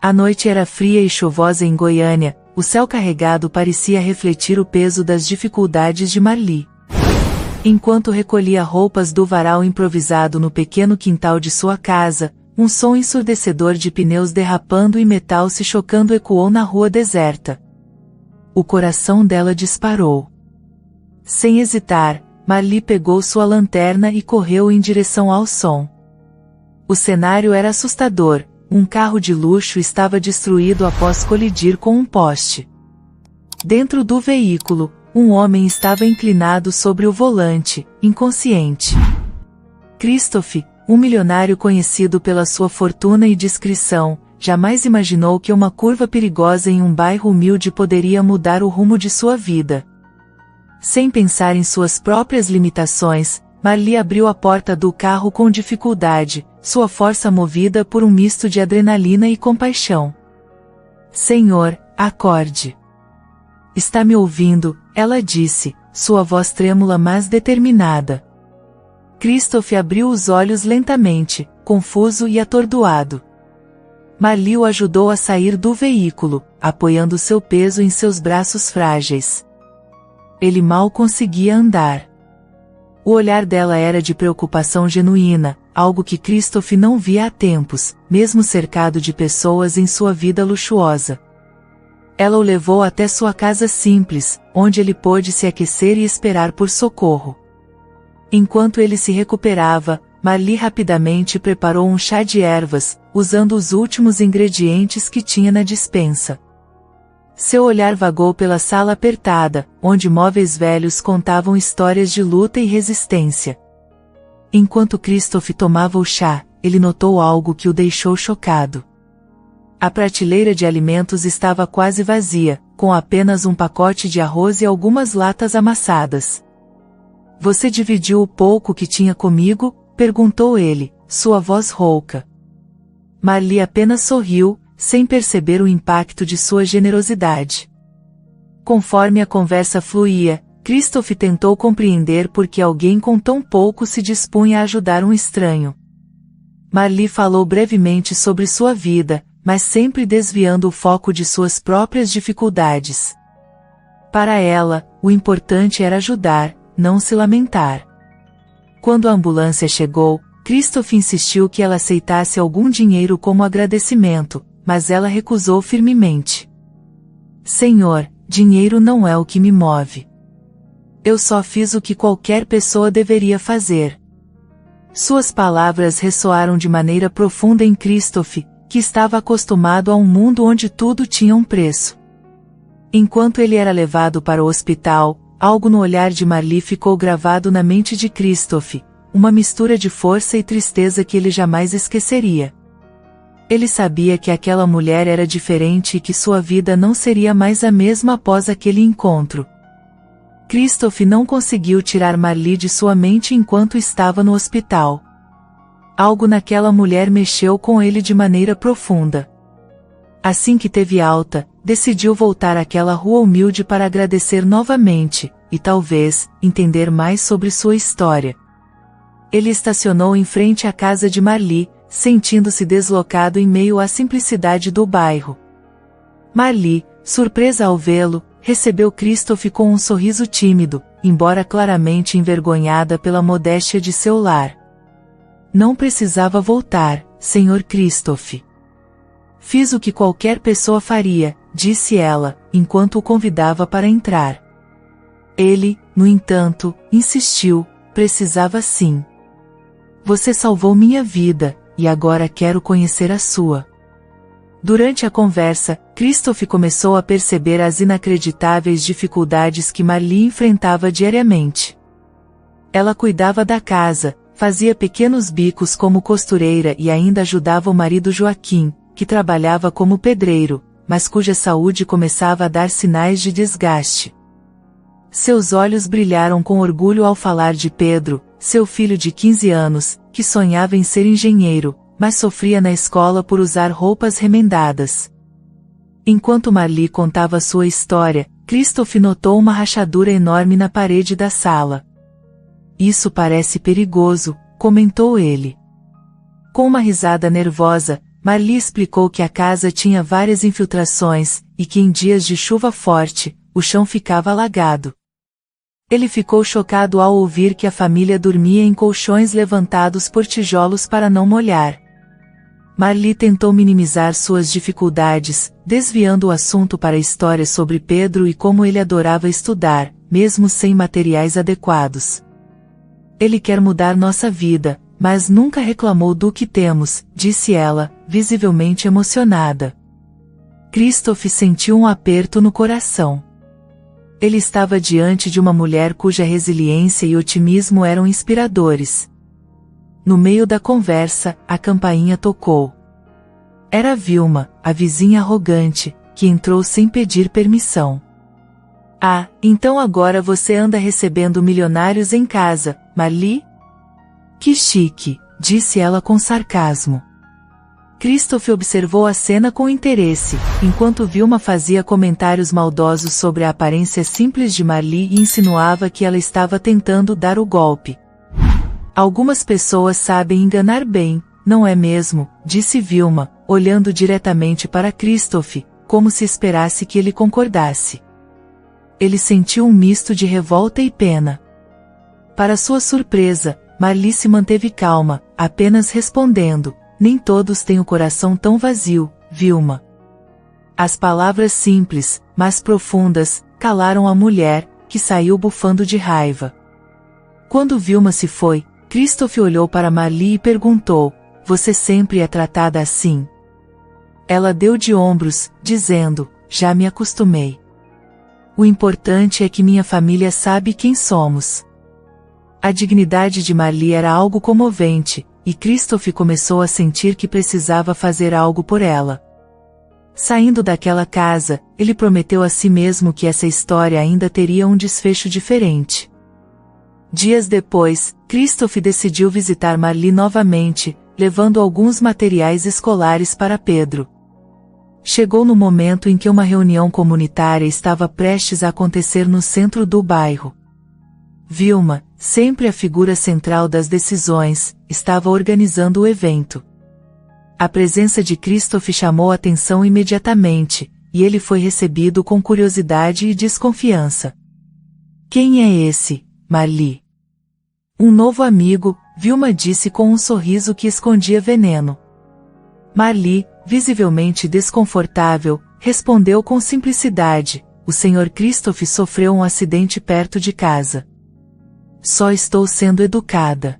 A noite era fria e chuvosa em Goiânia, o céu carregado parecia refletir o peso das dificuldades de Marli. Enquanto recolhia roupas do varal improvisado no pequeno quintal de sua casa, um som ensurdecedor de pneus derrapando e metal se chocando ecoou na rua deserta. O coração dela disparou. Sem hesitar, Marli pegou sua lanterna e correu em direção ao som. O cenário era assustador. Um carro de luxo estava destruído após colidir com um poste. Dentro do veículo, um homem estava inclinado sobre o volante, inconsciente. Christophe, um milionário conhecido pela sua fortuna e discrição, jamais imaginou que uma curva perigosa em um bairro humilde poderia mudar o rumo de sua vida. Sem pensar em suas próprias limitações, Marli abriu a porta do carro com dificuldade, sua força movida por um misto de adrenalina e compaixão. Senhor, acorde. Está me ouvindo? Ela disse, sua voz trêmula mas determinada. Christophe abriu os olhos lentamente, confuso e atordoado. Marli o ajudou a sair do veículo, apoiando seu peso em seus braços frágeis. Ele mal conseguia andar. O olhar dela era de preocupação genuína, algo que Christophe não via há tempos, mesmo cercado de pessoas em sua vida luxuosa. Ela o levou até sua casa simples, onde ele pôde se aquecer e esperar por socorro. Enquanto ele se recuperava, Marli rapidamente preparou um chá de ervas, usando os últimos ingredientes que tinha na despensa. Seu olhar vagou pela sala apertada, onde móveis velhos contavam histórias de luta e resistência. Enquanto Christophe tomava o chá, ele notou algo que o deixou chocado. A prateleira de alimentos estava quase vazia, com apenas um pacote de arroz e algumas latas amassadas. Você dividiu o pouco que tinha comigo? Perguntou ele, sua voz rouca. Marli apenas sorriu, sem perceber o impacto de sua generosidade. Conforme a conversa fluía, Christophe tentou compreender por que alguém com tão pouco se dispunha a ajudar um estranho. Marli falou brevemente sobre sua vida, mas sempre desviando o foco de suas próprias dificuldades. Para ela, o importante era ajudar, não se lamentar. Quando a ambulância chegou, Christophe insistiu que ela aceitasse algum dinheiro como agradecimento, mas ela recusou firmemente. Senhor, dinheiro não é o que me move. Eu só fiz o que qualquer pessoa deveria fazer. Suas palavras ressoaram de maneira profunda em Christophe, que estava acostumado a um mundo onde tudo tinha um preço. Enquanto ele era levado para o hospital, algo no olhar de Marli ficou gravado na mente de Christophe, uma mistura de força e tristeza que ele jamais esqueceria. Ele sabia que aquela mulher era diferente e que sua vida não seria mais a mesma após aquele encontro. Christophe não conseguiu tirar Marli de sua mente enquanto estava no hospital. Algo naquela mulher mexeu com ele de maneira profunda. Assim que teve alta, decidiu voltar àquela rua humilde para agradecer novamente, e talvez, entender mais sobre sua história. Ele estacionou em frente à casa de Marli, sentindo-se deslocado em meio à simplicidade do bairro. Marli, surpresa ao vê-lo, recebeu Christophe com um sorriso tímido, embora claramente envergonhada pela modéstia de seu lar. Não precisava voltar, Sr. Christophe. Fiz o que qualquer pessoa faria, disse ela, enquanto o convidava para entrar. Ele, no entanto, insistiu, precisava sim. Você salvou minha vida, e agora quero conhecer a sua. Durante a conversa, Christophe começou a perceber as inacreditáveis dificuldades que Marli enfrentava diariamente. Ela cuidava da casa, fazia pequenos bicos como costureira e ainda ajudava o marido Joaquim, que trabalhava como pedreiro, mas cuja saúde começava a dar sinais de desgaste. Seus olhos brilharam com orgulho ao falar de Pedro, seu filho de 15 anos, que sonhava em ser engenheiro, mas sofria na escola por usar roupas remendadas. Enquanto Marli contava sua história, Christophe notou uma rachadura enorme na parede da sala. Isso parece perigoso, comentou ele. Com uma risada nervosa, Marli explicou que a casa tinha várias infiltrações, e que em dias de chuva forte, o chão ficava alagado. Ele ficou chocado ao ouvir que a família dormia em colchões levantados por tijolos para não molhar. Marli tentou minimizar suas dificuldades, desviando o assunto para histórias sobre Pedro e como ele adorava estudar, mesmo sem materiais adequados. Ele quer mudar nossa vida, mas nunca reclamou do que temos, disse ela, visivelmente emocionada. Christophe sentiu um aperto no coração. Ele estava diante de uma mulher cuja resiliência e otimismo eram inspiradores. No meio da conversa, a campainha tocou. Era Vilma, a vizinha arrogante, que entrou sem pedir permissão. Ah, então agora você anda recebendo milionários em casa, Marli? Que chique, disse ela com sarcasmo. Christophe observou a cena com interesse, enquanto Vilma fazia comentários maldosos sobre a aparência simples de Marli e insinuava que ela estava tentando dar o golpe. Algumas pessoas sabem enganar bem, não é mesmo? Disse Vilma, olhando diretamente para Christophe, como se esperasse que ele concordasse. Ele sentiu um misto de revolta e pena. Para sua surpresa, Marli se manteve calma, apenas respondendo: nem todos têm o coração tão vazio, Vilma. As palavras simples, mas profundas, calaram a mulher, que saiu bufando de raiva. Quando Vilma se foi, Christophe olhou para Marli e perguntou: você sempre é tratada assim? Ela deu de ombros, dizendo: já me acostumei. O importante é que minha família sabe quem somos. A dignidade de Marli era algo comovente, e Christophe começou a sentir que precisava fazer algo por ela. Saindo daquela casa, ele prometeu a si mesmo que essa história ainda teria um desfecho diferente. Dias depois, Christophe decidiu visitar Marli novamente, levando alguns materiais escolares para Pedro. Chegou no momento em que uma reunião comunitária estava prestes a acontecer no centro do bairro. Vilma, sempre a figura central das decisões, estava organizando o evento. A presença de Christophe chamou a atenção imediatamente, e ele foi recebido com curiosidade e desconfiança. Quem é esse, Marli? Um novo amigo, Vilma disse com um sorriso que escondia veneno. Marli, visivelmente desconfortável, respondeu com simplicidade: o Sr. Christophe sofreu um acidente perto de casa. Só estou sendo educada.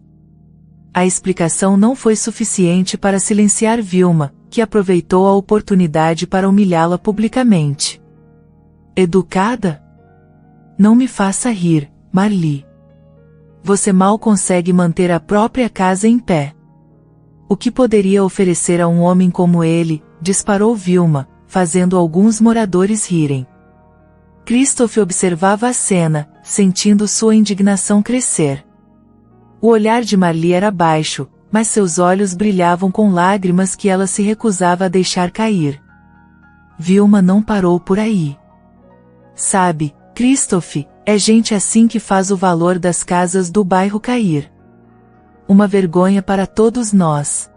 A explicação não foi suficiente para silenciar Vilma, que aproveitou a oportunidade para humilhá-la publicamente. Educada? Não me faça rir, Marli. Você mal consegue manter a própria casa em pé. O que poderia oferecer a um homem como ele? Disparou Vilma, fazendo alguns moradores rirem. Christophe observava a cena, sentindo sua indignação crescer. O olhar de Marli era baixo, mas seus olhos brilhavam com lágrimas que ela se recusava a deixar cair. Vilma não parou por aí. Sabe, Christophe, é gente assim que faz o valor das casas do bairro cair. Uma vergonha para todos nós.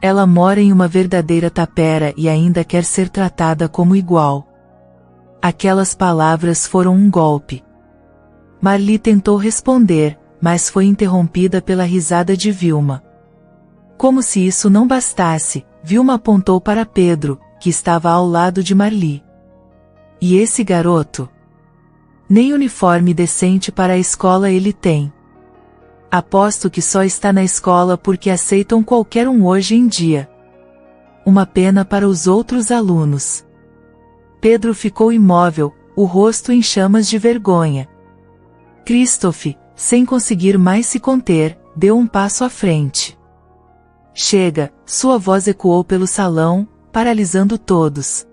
Ela mora em uma verdadeira tapera e ainda quer ser tratada como igual. Aquelas palavras foram um golpe. Marli tentou responder, mas foi interrompida pela risada de Vilma. Como se isso não bastasse, Vilma apontou para Pedro, que estava ao lado de Marli. E esse garoto? Nem uniforme decente para a escola ele tem. Aposto que só está na escola porque aceitam qualquer um hoje em dia. Uma pena para os outros alunos. Pedro ficou imóvel, o rosto em chamas de vergonha. Christophe, sem conseguir mais se conter, deu um passo à frente. Chega, sua voz ecoou pelo salão, paralisando todos.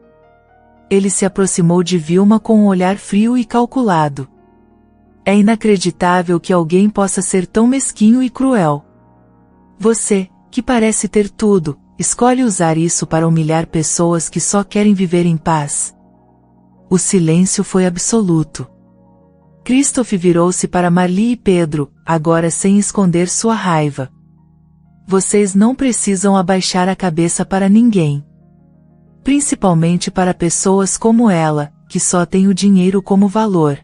Ele se aproximou de Vilma com um olhar frio e calculado. É inacreditável que alguém possa ser tão mesquinho e cruel. Você, que parece ter tudo, escolhe usar isso para humilhar pessoas que só querem viver em paz. O silêncio foi absoluto. Christophe virou-se para Marli e Pedro, agora sem esconder sua raiva. vocês não precisam abaixar a cabeça para ninguém. Principalmente para pessoas como ela, que só têm o dinheiro como valor.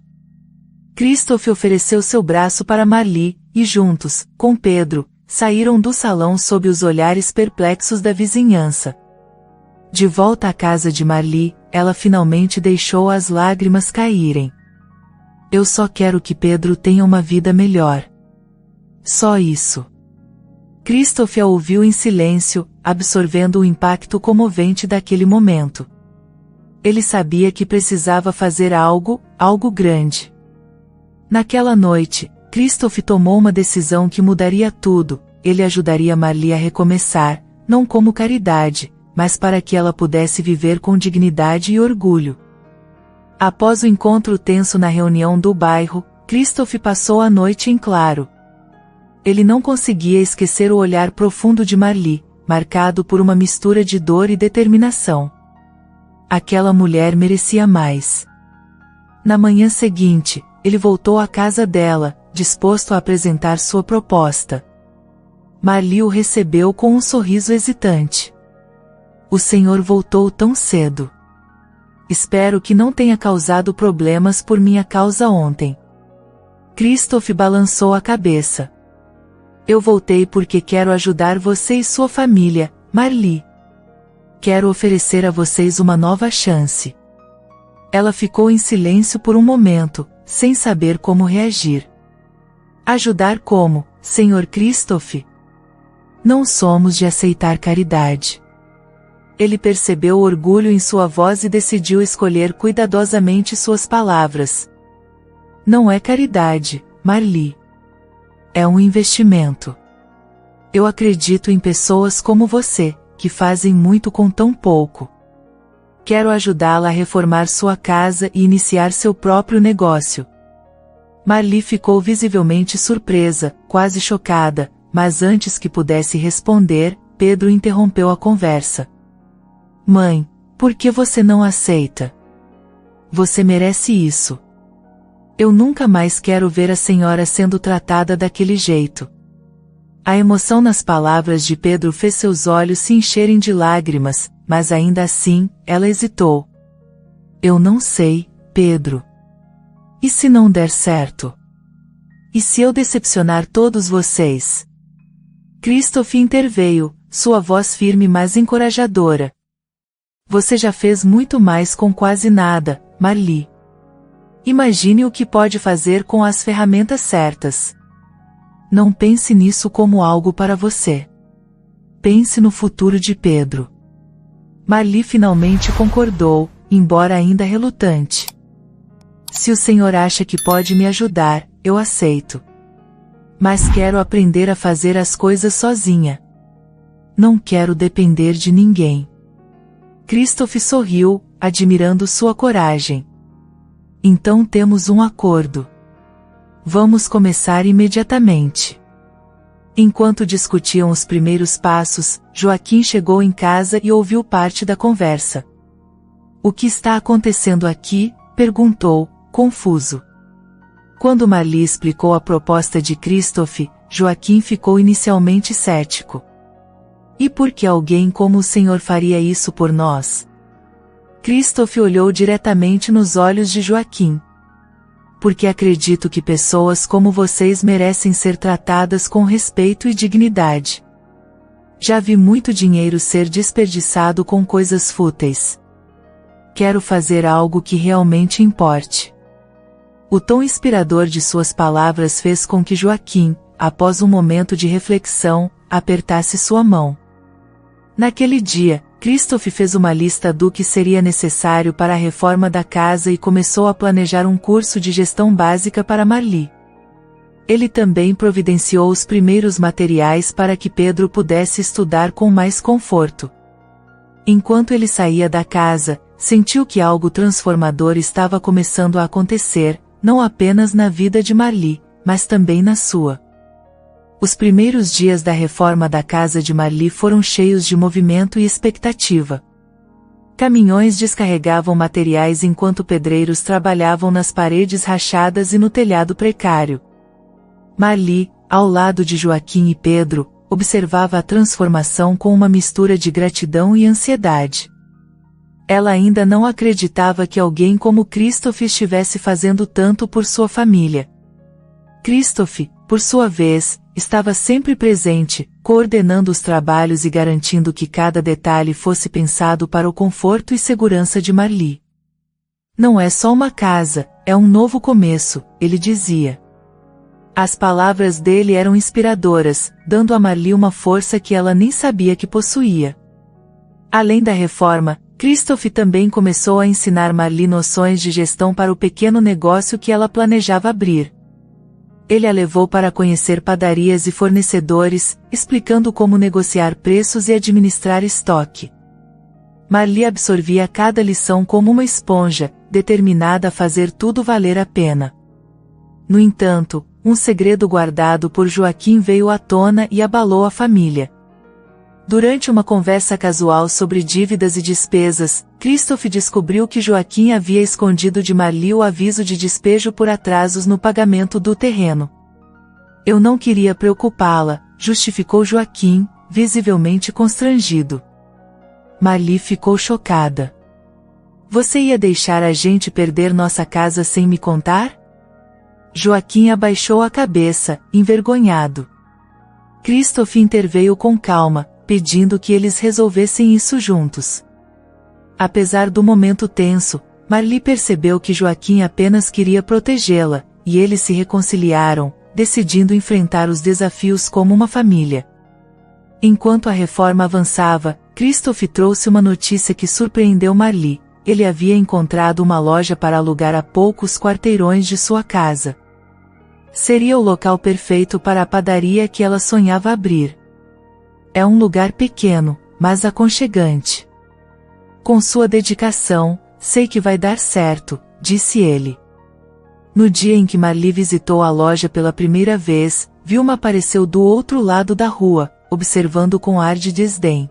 Christophe ofereceu seu braço para Marli, e juntos, com Pedro, saíram do salão sob os olhares perplexos da vizinhança. De volta à casa de Marli, ela finalmente deixou as lágrimas caírem. Eu só quero que Pedro tenha uma vida melhor. Só isso. Christophe a ouviu em silêncio, absorvendo o impacto comovente daquele momento. Ele sabia que precisava fazer algo grande. Naquela noite, Christophe tomou uma decisão que mudaria tudo. Ele ajudaria Marli a recomeçar, não como caridade, mas para que ela pudesse viver com dignidade e orgulho. Após o encontro tenso na reunião do bairro, Christophe passou a noite em claro. Ele não conseguia esquecer o olhar profundo de Marli, marcado por uma mistura de dor e determinação. Aquela mulher merecia mais. Na manhã seguinte, ele voltou à casa dela, disposto a apresentar sua proposta. Marli o recebeu com um sorriso hesitante. O senhor voltou tão cedo. Espero que não tenha causado problemas por minha causa ontem. Christophe balançou a cabeça. Eu voltei porque quero ajudar você e sua família, Marli. Quero oferecer a vocês uma nova chance. Ela ficou em silêncio por um momento, sem saber como reagir. Ajudar como, Sr. Christophe? Não somos de aceitar caridade. Ele percebeu o orgulho em sua voz e decidiu escolher cuidadosamente suas palavras. Não é caridade, Marli. É um investimento. Eu acredito em pessoas como você, que fazem muito com tão pouco. Quero ajudá-la a reformar sua casa e iniciar seu próprio negócio. Marli ficou visivelmente surpresa, quase chocada, mas antes que pudesse responder, Pedro interrompeu a conversa. Mãe, por que você não aceita? Você merece isso. Eu nunca mais quero ver a senhora sendo tratada daquele jeito. A emoção nas palavras de Pedro fez seus olhos se encherem de lágrimas, mas ainda assim, ela hesitou. Eu não sei, Pedro. E se não der certo? E se eu decepcionar todos vocês? Christophe interveio, sua voz firme mas encorajadora. Você já fez muito mais com quase nada, Marli. Imagine o que pode fazer com as ferramentas certas. Não pense nisso como algo para você. Pense no futuro de Pedro. Marli finalmente concordou, embora ainda relutante. Se o senhor acha que pode me ajudar, eu aceito. Mas quero aprender a fazer as coisas sozinha. Não quero depender de ninguém. Christophe sorriu, admirando sua coragem. Então temos um acordo. Vamos começar imediatamente. Enquanto discutiam os primeiros passos, Joaquim chegou em casa e ouviu parte da conversa. O que está acontecendo aqui? Perguntou, confuso. Quando Marli explicou a proposta de Christophe, Joaquim ficou inicialmente cético. E por que alguém como o senhor faria isso por nós? Christophe olhou diretamente nos olhos de Joaquim. Porque acredito que pessoas como vocês merecem ser tratadas com respeito e dignidade. Já vi muito dinheiro ser desperdiçado com coisas fúteis. Quero fazer algo que realmente importe. O tom inspirador de suas palavras fez com que Joaquim, após um momento de reflexão, apertasse sua mão. Naquele dia, Christophe fez uma lista do que seria necessário para a reforma da casa e começou a planejar um curso de gestão básica para Marli. Ele também providenciou os primeiros materiais para que Pedro pudesse estudar com mais conforto. Enquanto ele saía da casa, sentiu que algo transformador estava começando a acontecer, não apenas na vida de Marli, mas também na sua. Os primeiros dias da reforma da casa de Marli foram cheios de movimento e expectativa. Caminhões descarregavam materiais enquanto pedreiros trabalhavam nas paredes rachadas e no telhado precário. Marli, ao lado de Joaquim e Pedro, observava a transformação com uma mistura de gratidão e ansiedade. Ela ainda não acreditava que alguém como Christophe estivesse fazendo tanto por sua família. Christophe, por sua vez, estava sempre presente, coordenando os trabalhos e garantindo que cada detalhe fosse pensado para o conforto e segurança de Marli. Não é só uma casa, é um novo começo, ele dizia. As palavras dele eram inspiradoras, dando a Marli uma força que ela nem sabia que possuía. Além da reforma, Christophe também começou a ensinar Marli noções de gestão para o pequeno negócio que ela planejava abrir. Ele a levou para conhecer padarias e fornecedores, explicando como negociar preços e administrar estoque. Marli absorvia cada lição como uma esponja, determinada a fazer tudo valer a pena. No entanto, um segredo guardado por Joaquim veio à tona e abalou a família. Durante uma conversa casual sobre dívidas e despesas, Christophe descobriu que Joaquim havia escondido de Marli o aviso de despejo por atrasos no pagamento do terreno. Eu não queria preocupá-la, justificou Joaquim, visivelmente constrangido. Marli ficou chocada. Você ia deixar a gente perder nossa casa sem me contar? Joaquim abaixou a cabeça, envergonhado. Christophe interveio com calma, pedindo que eles resolvessem isso juntos. Apesar do momento tenso, Marli percebeu que Joaquim apenas queria protegê-la, e eles se reconciliaram, decidindo enfrentar os desafios como uma família. Enquanto a reforma avançava, Christophe trouxe uma notícia que surpreendeu Marli. Ele havia encontrado uma loja para alugar a poucos quarteirões de sua casa. Seria o local perfeito para a padaria que ela sonhava abrir. É um lugar pequeno, mas aconchegante. Com sua dedicação, sei que vai dar certo, disse ele. No dia em que Marli visitou a loja pela primeira vez, Vilma apareceu do outro lado da rua, observando com ar de desdém.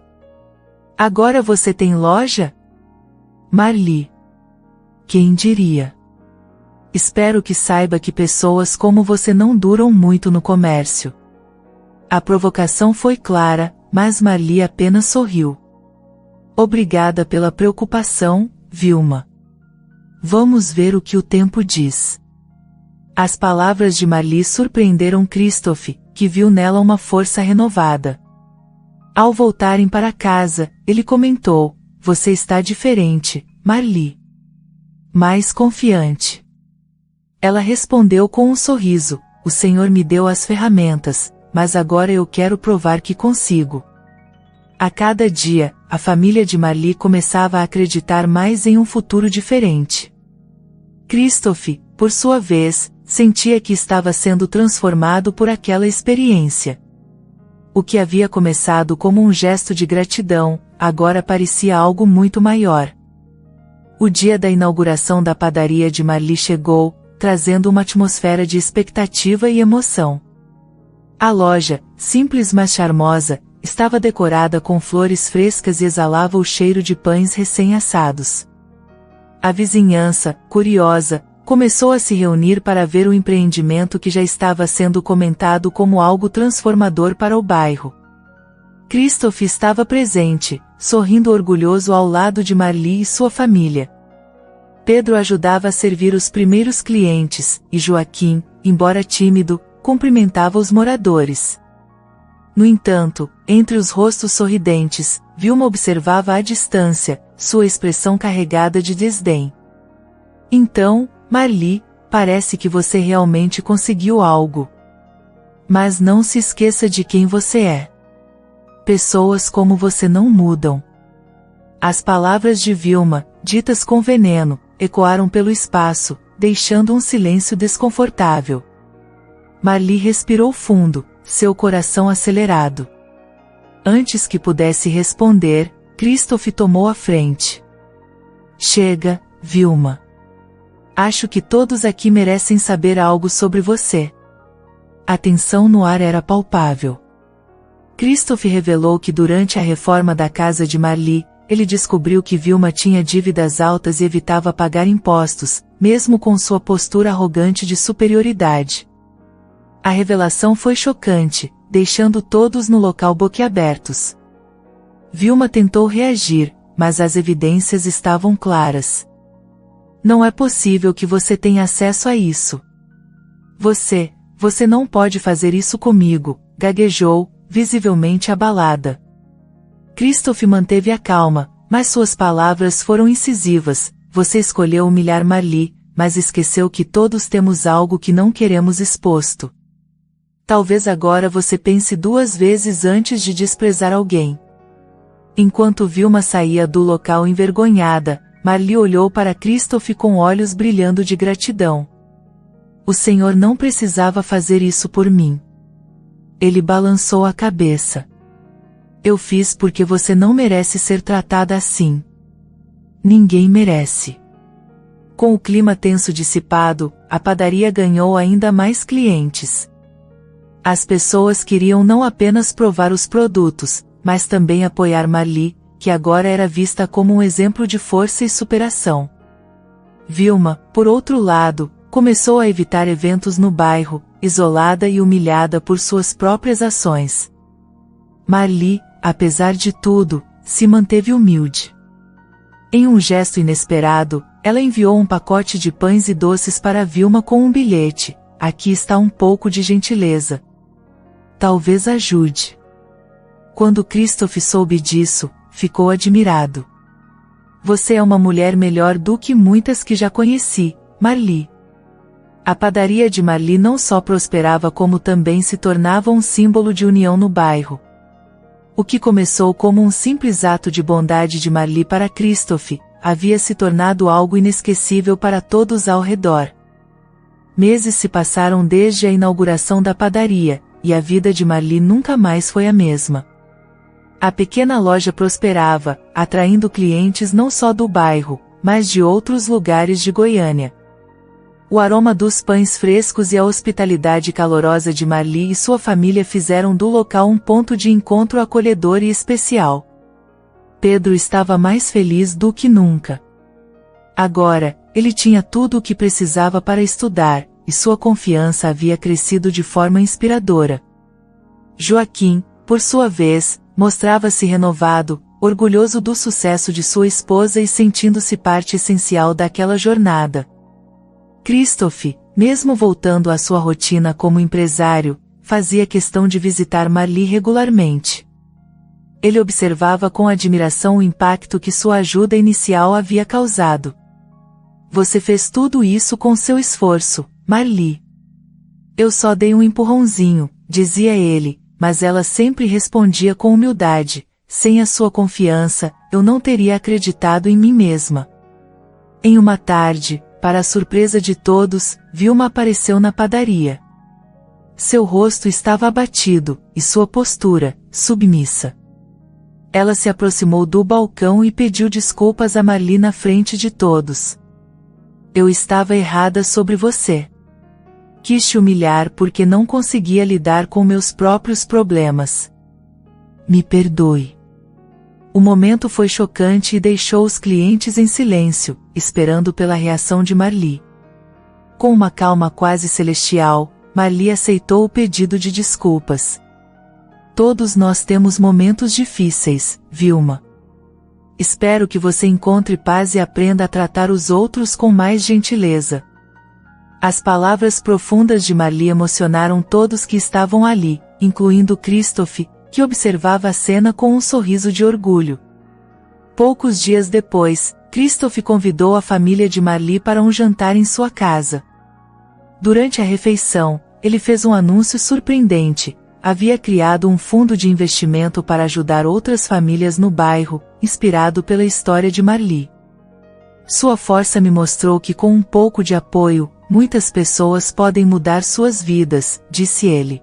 Agora você tem loja? Marli. Quem diria? Espero que saiba que pessoas como você não duram muito no comércio. A provocação foi clara, mas Marli apenas sorriu. Obrigada pela preocupação, Vilma. Vamos ver o que o tempo diz. As palavras de Marli surpreenderam Christophe, que viu nela uma força renovada. Ao voltarem para casa, ele comentou: você está diferente, Marli. Mais confiante. Ela respondeu com um sorriso: o Senhor me deu as ferramentas, mas agora eu quero provar que consigo. A cada dia, a família de Marli começava a acreditar mais em um futuro diferente. Christophe, por sua vez, sentia que estava sendo transformado por aquela experiência. O que havia começado como um gesto de gratidão, agora parecia algo muito maior. O dia da inauguração da padaria de Marli chegou, trazendo uma atmosfera de expectativa e emoção. A loja, simples mas charmosa, estava decorada com flores frescas e exalava o cheiro de pães recém-assados. A vizinhança, curiosa, começou a se reunir para ver o empreendimento que já estava sendo comentado como algo transformador para o bairro. Christophe estava presente, sorrindo orgulhoso ao lado de Marli e sua família. Pedro ajudava a servir os primeiros clientes, e Joaquim, embora tímido, cumprimentava os moradores. No entanto, entre os rostos sorridentes, Vilma observava à distância, sua expressão carregada de desdém. Então, Marli, parece que você realmente conseguiu algo. Mas não se esqueça de quem você é. Pessoas como você não mudam. As palavras de Vilma, ditas com veneno, ecoaram pelo espaço, deixando um silêncio desconfortável. Marli respirou fundo, seu coração acelerado. Antes que pudesse responder, Christophe tomou a frente. Chega, Vilma. Acho que todos aqui merecem saber algo sobre você. A tensão no ar era palpável. Christophe revelou que durante a reforma da casa de Marli, ele descobriu que Vilma tinha dívidas altas e evitava pagar impostos, mesmo com sua postura arrogante de superioridade. A revelação foi chocante, deixando todos no local boquiabertos. Vilma tentou reagir, mas as evidências estavam claras. Não é possível que você tenha acesso a isso. Você não pode fazer isso comigo, gaguejou, visivelmente abalada. Christophe manteve a calma, mas suas palavras foram incisivas. Você escolheu humilhar Marli, mas esqueceu que todos temos algo que não queremos exposto. Talvez agora você pense 2 vezes antes de desprezar alguém. Enquanto Vilma saía do local envergonhada, Marli olhou para Christophe com olhos brilhando de gratidão. O senhor não precisava fazer isso por mim. Ele balançou a cabeça. Eu fiz porque você não merece ser tratada assim. Ninguém merece. Com o clima tenso dissipado, a padaria ganhou ainda mais clientes. As pessoas queriam não apenas provar os produtos, mas também apoiar Marli, que agora era vista como um exemplo de força e superação. Vilma, por outro lado, começou a evitar eventos no bairro, isolada e humilhada por suas próprias ações. Marli, apesar de tudo, se manteve humilde. Em um gesto inesperado, ela enviou um pacote de pães e doces para Vilma com um bilhete: aqui está um pouco de gentileza. Talvez ajude. Quando Christophe soube disso, ficou admirado. Você é uma mulher melhor do que muitas que já conheci, Marli. A padaria de Marli não só prosperava como também se tornava um símbolo de união no bairro. O que começou como um simples ato de bondade de Marli para Christophe, havia se tornado algo inesquecível para todos ao redor. Meses se passaram desde a inauguração da padaria, e a vida de Marli nunca mais foi a mesma. A pequena loja prosperava, atraindo clientes não só do bairro, mas de outros lugares de Goiânia. O aroma dos pães frescos e a hospitalidade calorosa de Marli e sua família fizeram do local um ponto de encontro acolhedor e especial. Pedro estava mais feliz do que nunca. Agora, ele tinha tudo o que precisava para estudar, e sua confiança havia crescido de forma inspiradora. Joaquim, por sua vez, mostrava-se renovado, orgulhoso do sucesso de sua esposa e sentindo-se parte essencial daquela jornada. Christophe, mesmo voltando à sua rotina como empresário, fazia questão de visitar Marli regularmente. Ele observava com admiração o impacto que sua ajuda inicial havia causado. Você fez tudo isso com seu esforço, Marli. Eu só dei um empurrãozinho, dizia ele, mas ela sempre respondia com humildade: sem a sua confiança, eu não teria acreditado em mim mesma. Em uma tarde, para a surpresa de todos, Vilma apareceu na padaria. Seu rosto estava abatido, e sua postura, submissa. Ela se aproximou do balcão e pediu desculpas a Marli na frente de todos. Eu estava errada sobre você. Quis te humilhar porque não conseguia lidar com meus próprios problemas. Me perdoe. O momento foi chocante e deixou os clientes em silêncio, esperando pela reação de Marli. Com uma calma quase celestial, Marli aceitou o pedido de desculpas. Todos nós temos momentos difíceis, Vilma. Espero que você encontre paz e aprenda a tratar os outros com mais gentileza. As palavras profundas de Marli emocionaram todos que estavam ali, incluindo Christophe, que observava a cena com um sorriso de orgulho. Poucos dias depois, Christophe convidou a família de Marli para um jantar em sua casa. Durante a refeição, ele fez um anúncio surpreendente: havia criado um fundo de investimento para ajudar outras famílias no bairro, inspirado pela história de Marli. Sua força me mostrou que com um pouco de apoio, muitas pessoas podem mudar suas vidas, disse ele.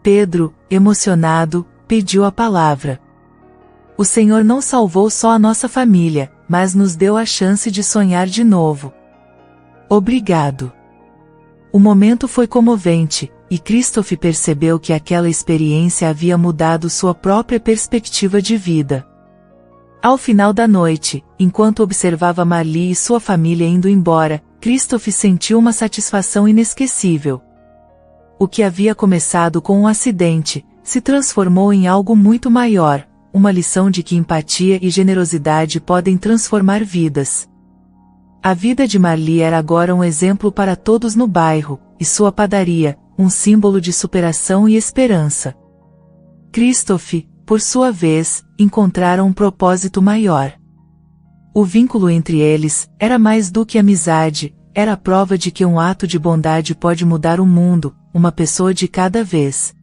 Pedro, emocionado, pediu a palavra. O Senhor não salvou só a nossa família, mas nos deu a chance de sonhar de novo. Obrigado. O momento foi comovente, e Christophe percebeu que aquela experiência havia mudado sua própria perspectiva de vida. Ao final da noite, enquanto observava Marli e sua família indo embora, Christophe sentiu uma satisfação inesquecível. O que havia começado com um acidente, se transformou em algo muito maior, uma lição de que empatia e generosidade podem transformar vidas. A vida de Marli era agora um exemplo para todos no bairro, e sua padaria, um símbolo de superação e esperança. Christophe, por sua vez, encontraram um propósito maior. O vínculo entre eles era mais do que amizade, era a prova de que um ato de bondade pode mudar o mundo, uma pessoa de cada vez.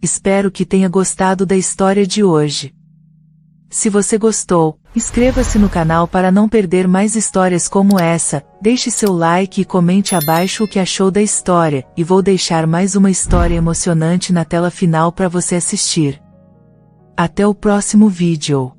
Espero que tenha gostado da história de hoje. Se você gostou, inscreva-se no canal para não perder mais histórias como essa, deixe seu like e comente abaixo o que achou da história, e vou deixar mais uma história emocionante na tela final para você assistir. Até o próximo vídeo.